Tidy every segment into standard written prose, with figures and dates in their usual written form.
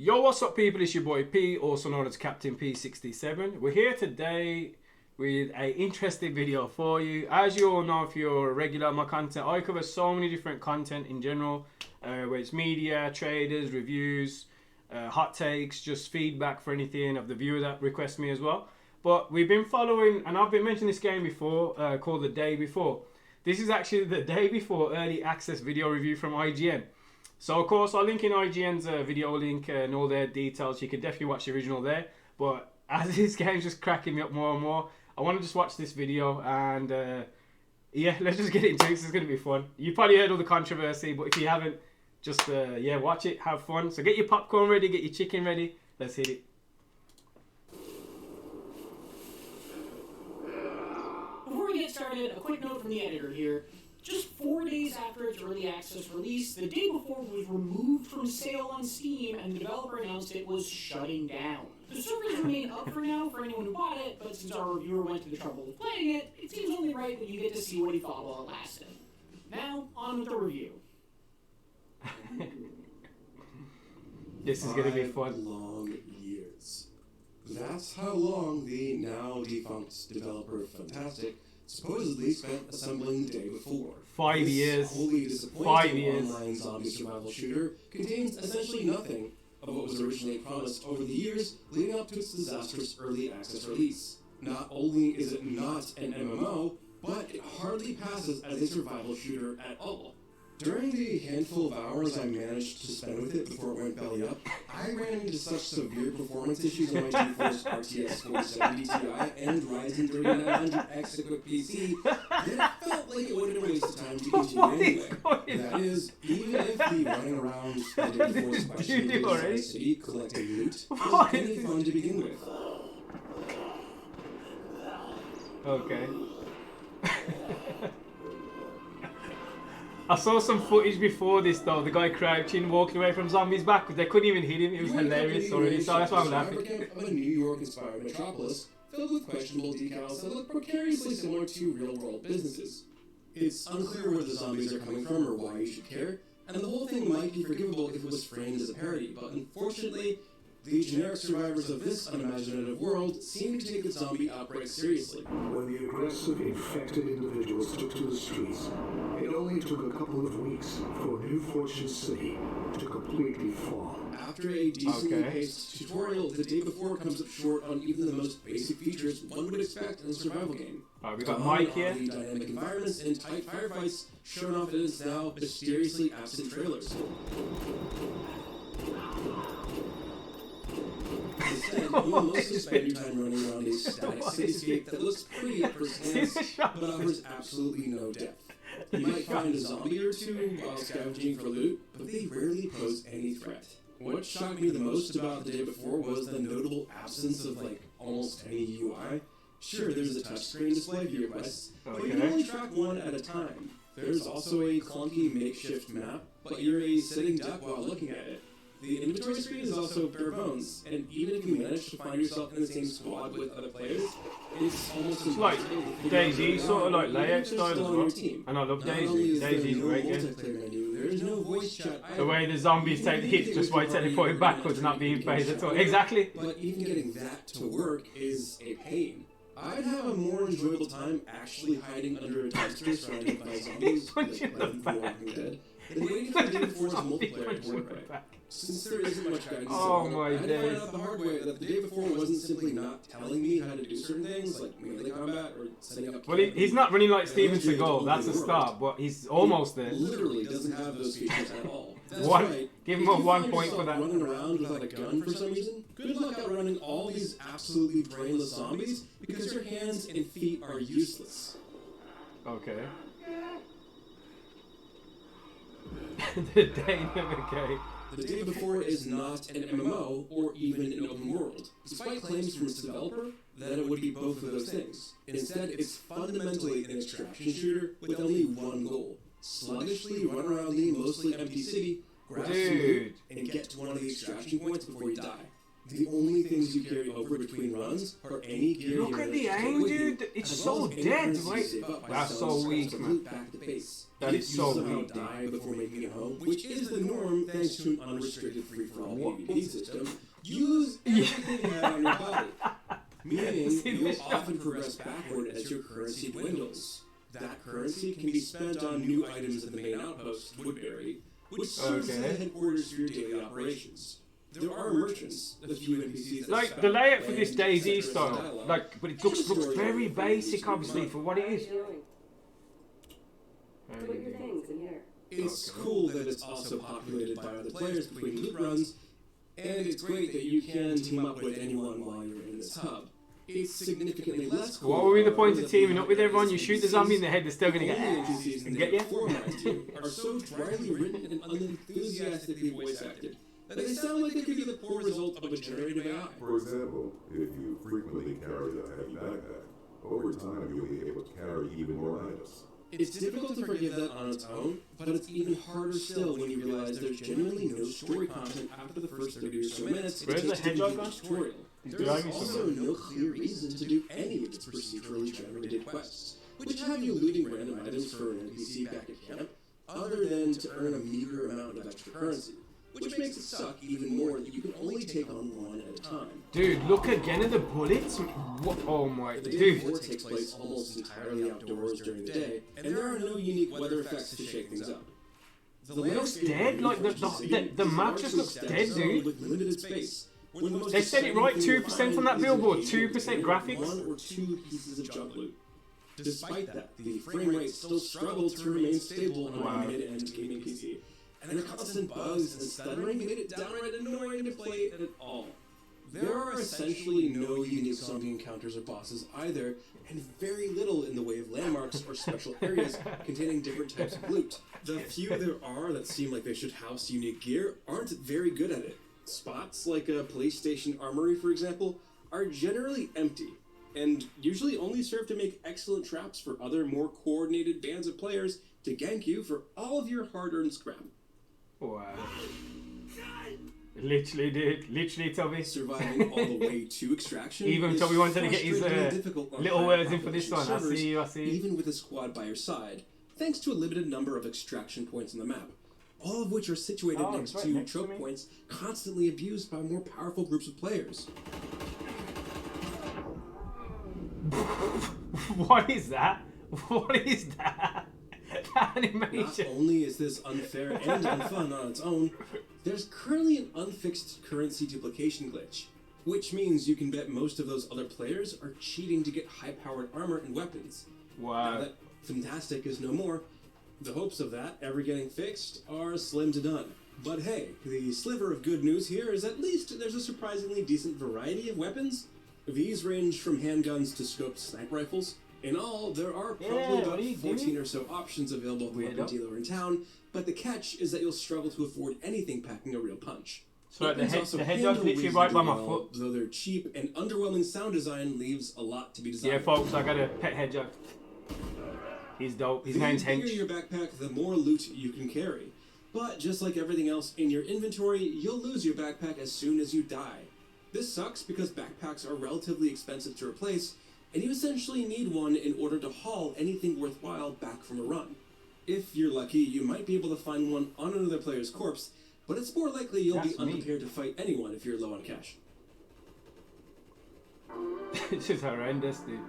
Yo, what's up, people? It's your boy P, also known as Captain P67. We're here today with an interesting video for you. As you all know, if you're a regular on my content, I cover so many different content in general, whether it's media, traders, reviews, hot takes, just feedback for anything of the viewer that requests me as well. But we've been following, and I've been mentioning this game before, called The Day Before. This is actually the day before early access video review from IGN. So of course I'll link in IGN's video link and all their details. You can definitely watch the original there. But as this game's just cracking me up more and more, I want to just watch this video and yeah, let's just get into it. This is going to be fun. You probably heard all the controversy, but if you haven't, just yeah, watch it, have fun. So get your popcorn ready, get your chicken ready. Let's hit it. Before we get started, a quick note from the editor here. Just 4 days after its early access release, The Day Before was removed from sale on Steam, and the developer announced it was shutting down. The servers remain up for now for anyone who bought it, but since our reviewer went to the trouble of playing it, it seems only right that you get to see what he thought while it lasted. Now, on with the review. This is going to be fun. Long years. That's how long the now defunct developer of Fantastic supposedly spent assembling The Day Before. 5 years. This wholly disappointing 5 years. online zombie survival shooter contains essentially nothing of what was originally promised over the years leading up to its disastrous early access release. Not only is it not an MMO, but it hardly passes as a survival shooter at all. During the handful of hours I managed to spend with it before it went belly up, I ran into such severe performance issues on my GeForce RTX 4070 Ti and Ryzen 3900X equipped PC that it felt like it would have been a waste of time to continue anyway. That is, even if the running around the Day Before's questionable city collecting loot was any fun to begin with. Okay. I saw some footage before this though, the guy crouching, walking away from zombies back, because they couldn't even hit him. It was hilarious already, so that's why I'm laughing. Of a New York-inspired metropolis filled with questionable decals that look precariously similar to real-world businesses. It's unclear where the zombies are coming from or why you should care, and the whole thing might be forgivable if it was framed as a parody, but unfortunately, the generic survivors of this unimaginative world seem to take the zombie outbreak seriously. When the aggressive, infected individuals took to the streets, it only took a couple of weeks for New Fortune City to completely fall. After a decently paced tutorial, The Day Before comes up short on even the most basic features one would expect in a survival game. We got Mike here. The dynamic environments and tight firefights shown off in its now mysteriously absent trailers. Instead, you will mostly spend your time running around a static cityscape that looks pretty at first glance, but offers absolutely no depth. You might find a zombie or two while scavenging for loot, but they rarely pose any threat. What shocked me the most about The Day Before was the notable absence of, almost any UI. Sure, there's a touchscreen display of your quests, but you can only track one at a time. There's also a clunky makeshift map, but you're a sitting duck while looking at it. The inventory screen is also bare bones, and even if you manage to find yourself in the same squad with other players, it's almost impossible. Like Daisy, sort of like layout style as well. And I love Daisy. Daisy's a great game. There's no voice chat either. The way the zombies take the hits just by teleporting backwards, not being phased at all. Exactly. But even getting that to work is a pain. I'd have a more enjoyable time actually hiding under a dumpster surrounded by zombies like The Walking Dead than waiting for The Day Before's multiplayer to work right. Since there isn't much guidance I had to find out the hard way that The Day Before wasn't simply not telling me how to do certain things, like melee combat or setting up... Well, he's not running like Steven Seagal, that's a start, but he's almost there. Literally doesn't have those features at all. That's One, right. give him a 1 point for that. Running around without a gun for some reason, good luck outrunning all these absolutely brainless zombies because your hands and feet are useless. Okay. The dynamic game. The Day Before is not an MMO or even an open world, despite claims from its developer that it would be both of those things. Instead, it's fundamentally an extraction shooter with only one goal: sluggishly run around the mostly empty city, grab some loot, and get to one of the extraction points before you die. The only things you carry over between runs are any gear Look you at the manage to take aim, with you, dude. It's as so well as any dead, currency you right? save up by That's selling so scraps weak, of man. loot back at the base. That If is you so somehow weak. die before making it home, which is the norm thanks to an unrestricted free-for-all PvP system, you lose everything you had on your body. Meaning, See you'll this often progress backward as your currency dwindles. That currency can be spent on new items in the main outpost, Woodbury, which serves as the Okay. headquarters for your daily operations. There are merchants, a few NPCs that Like spout the layout for this land, DayZ sectors, style, and dialogue, like, but it and looks stories very that basic, you obviously, want. for what it is. Put your things in here. It's cool that it's also populated by other players between loot runs, and it's great that you can team up with anyone while you're in this hub. It's significantly less cool. What would be the point of that teaming the up with everyone? You shoot the zombie in the NPCs head, they're still gonna get NPCs and get you. Formalized you are so dryly written and unenthusiastically voice acted that they sound like they could be the poor result of a generative AI. For example, if you frequently carry a heavy backpack, over time you'll be able to carry even more items. It's difficult to forgive that on its own, but it's even harder still when you realize there's genuinely no story content after the first 30 or so minutes. Where's the hedgehog gone? Tutorial. He's There's dragging also somewhere. no clear reason to do any of its procedurally generated quests, which have you looting random items for an NPC back at camp, other than to earn a meager amount of extra currency, which makes it suck even more that you can only take on one at a time. Dude, look again at the bullets. What? Oh my, The day dude. before takes place almost entirely outdoors during the day, and there are no unique weather effects to shake things up. The landscape dead, like, the map just looks dead, dude. With limited space. When the most They said it right, exciting thing 2% you'll from that find is billboard, occasionally 2% one graphics. or two pieces of junk loot. Despite that, the frame rate still struggles to remain stable on Wow. my mid-end gaming PC, and the constant bugs and stuttering made it downright annoying to play at all. There are essentially no unique zombie encounters or bosses either, and very little in the way of landmarks or special areas containing different types of loot. The few there are that seem like they should house unique gear aren't very good at it. Spots like a PlayStation Armory, for example, are generally empty, and usually only serve to make excellent traps for other more coordinated bands of players to gank you for all of your hard-earned scrap. Wow. Literally, dude. Literally, Toby. Surviving all the way to extraction. Even is Toby wanted to get his frustratingly difficult on little high words in for this population one. I servers, see you, I see you. Even with a squad by your side, thanks to a limited number of extraction points on the map, all of which are situated Oh, next it's right to next to choke me. points constantly abused by more powerful groups of players. What is that? What is that? That Not animation. only is this unfair and unfun on its own, there's currently an unfixed currency duplication glitch, which means you can bet most of those other players are cheating to get high-powered armor and weapons. Now Wow. that Fantastic is no more, the hopes of that ever getting fixed are slim to none. But hey, the sliver of good news here is at least there's a surprisingly decent variety of weapons. These range from handguns to scoped sniper rifles. In all, there are probably Yeah, what about are you 14 doing? or so options available at the weapon Weirdo. dealer in town, but the catch is that you'll struggle to afford anything packing a real punch. So the, Weapons head, also the hedgehog's handle literally right by my reasonably well, foot. though their cheap and underwhelming sound design leaves a lot to be desired. Yeah, folks, I got a pet hedgehog. He's dope. His The name's bigger Hench. your backpack, the more loot you can carry. But just like everything else in your inventory, you'll lose your backpack as soon as you die. This sucks because backpacks are relatively expensive to replace, and you essentially need one in order to haul anything worthwhile back from a run. If you're lucky, you might be able to find one on another player's corpse, but it's more likely you'll That's be me. unprepared to fight anyone if you're low on cash. It's just horrendous, dude.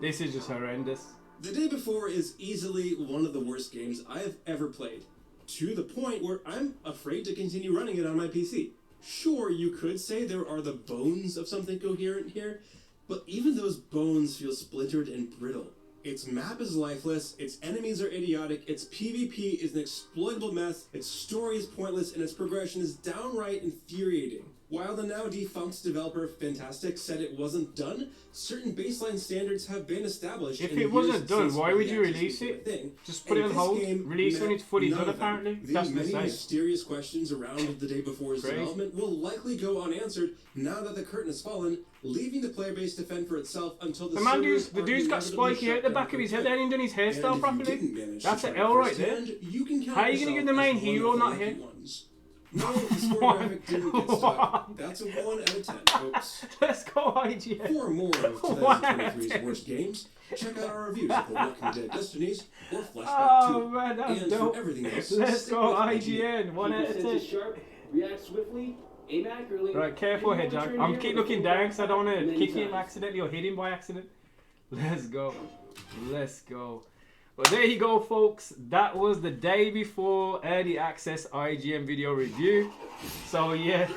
This is just horrendous. The Day Before is easily one of the worst games I have ever played, to the point where I'm afraid to continue running it on my PC. Sure, you could say there are the bones of something coherent here, but even those bones feel splintered and brittle. Its map is lifeless, its enemies are idiotic, its PvP is an exploitable mess, its story is pointless, and its progression is downright infuriating. While the now defunct developer Fantastic said it wasn't done, certain baseline standards have been established. If in the it wasn't years done, since why would early you access release became a it? thing. Just put it And on this hold, game release when met it's fully none done, of them. apparently. The That's many insane. mysterious questions around the Day Before's Crazy. development will likely go unanswered now that the curtain has fallen, leaving the player base to fend for itself until the The man servers the are dude's got inevitably spiky hair at the shut back down of his for head. good. They ain't done his And hairstyle if properly. you didn't manage to That's try an it L right there. firsthand, you can count How are you gonna yourself get the main as one hero of the not lucky here? ones. No, the score graphic didn't get stuck. That's a 1 out of 10, folks. Let's go IGN. For more of 2023's worst games, check out our reviews of The Walking Dead Destinies or Flashback 2. Oh man, that's and dope. for everything else, Let's stick go with IGN. 1 out of 10. sharp, react swiftly, aim accurately. Right, careful, Hedgehog. I'm keep looking down because I don't want to kick him accidentally or hit him by accident. Let's go. Let's go. Well, there you go, folks. That was the day before early access IGN video review. So, yeah.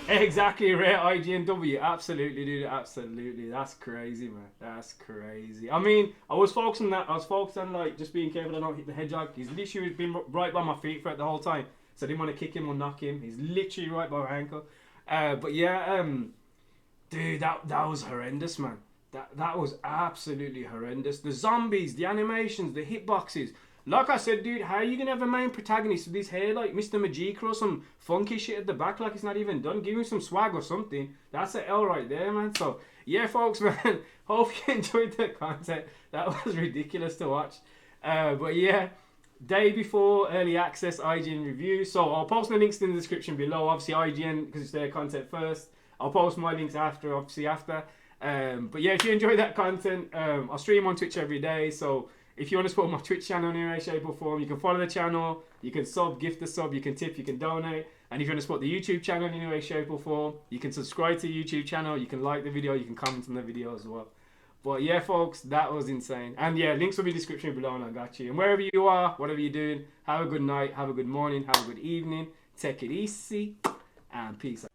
Exactly, rare IGNW. Absolutely, dude. Absolutely. That's crazy, man. That's crazy. I mean, I was focused on that. I was focused on, like, just being careful I don't hit the Hedgehog. He's literally been right by my feet throughout the whole time. So I didn't want to kick him or knock him. He's literally right by my ankle. But yeah, dude, that was horrendous, man. That was absolutely horrendous. The zombies, the animations, the hitboxes. Like I said, dude, how are you gonna have a main protagonist with his hair like Mr. Majika or some funky shit at the back like it's not even done? Give him some swag or something. That's an L right there, man. So yeah, folks, man. Hope you enjoyed the content. That was ridiculous to watch. But yeah. Day before early access IGN review. So I'll post the links in the description below. Obviously IGN because it's their content first. I'll post my links after, obviously after. But yeah, if you enjoy that content, I stream on Twitch every day. So if you want to support my Twitch channel in any way, shape or form, you can follow the channel. You can sub, gift a sub, you can tip, you can donate. And if you want to support the YouTube channel in any way, shape or form, you can subscribe to the YouTube channel. You can like the video. You can comment on the video as well. But yeah, folks, that was insane. And yeah, links will be in the description below and I got you. And wherever you are, whatever you're doing, have a good night, have a good morning, have a good evening. Take it easy and peace out.